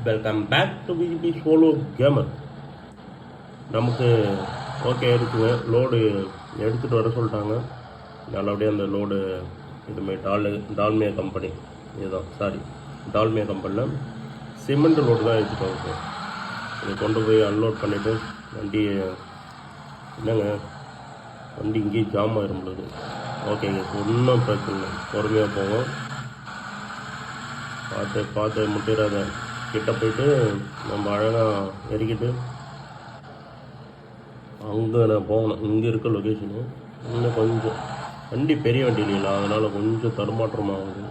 Welcome back to PGP solo gamer. நமக்கு okay இருக்குங்க, load எடுத்துகிட்டு வர சொல்லிட்டாங்க. நல்லபடியாக அந்த லோடு இதுமாதிரி டால்மியா கம்பெனி இதுதான் டால்மியா கம்பெனியில் சிமெண்ட் லோடு தான் எடுத்துகிட்டு வரோம். இதை கொண்டு போய் அன்லோட் பண்ணிவிட்டு வண்டி என்னங்க வண்டி இங்கேயே ஜாம் ஆகிரும் பொழுது. ஓகேங்க, ஒன்றும் பிரச்சனை இல்லை, பொறுமையாக போவோம். பார்த்து முட்டிடாத, கிட்ட போயிட்டு நம்ம அழகாக இறக்கிட்டு அங்கே நான் போகணும். இங்கே இருக்க லொக்கேஷனு இன்னும் கொஞ்சம் வண்டி பெரிய வண்டி இல்லைங்களா, அதனால் கொஞ்சம் தடுமாற்றமாகுது.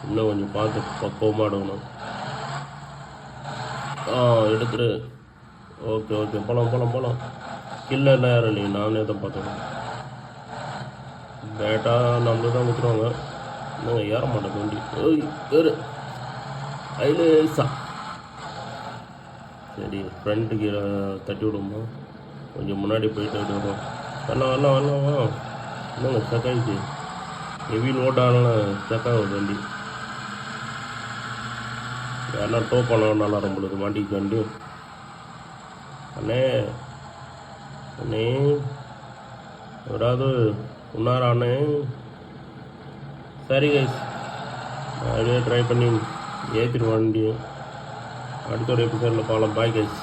இன்னும் கொஞ்சம் பார்த்து பக்குவமாக எடுக்கணும். எடுத்துரு. ஓகே போகலாம். கில்ல எல்லாம் யாரும் இல்லைங்க, நானே தான் பார்த்துக்கணும். பேட்டா நம்மளே தான் ஊற்றுருவாங்க. என்னங்க ஏற மாட்டேன் வண்டி. ஏறு ஐலேசா. சரி, ஃப்ரண்ட்டுக்கு தட்டி விடுமா, கொஞ்சம் முன்னாடி போயிட்டு வரும். வரலாம். என்னங்க ஸ்டக்காயிடுச்சு, ஹெவி லோட் ஆனாலும் ஸ்டக்காகுது வண்டி. யாருன்னா டோ பண்ண நல்லா நம்மளுக்கு வண்டிக்கு வண்டி. அண்ணே எவராவது உன்னாரா அண்ணே? சரி கைஸ், அப்படியே ட்ரை பண்ணி ஏற்றிட்டு வண்டி அடுத்த ஒரு எபிசோடில் பார்க்கலாம். Bye guys.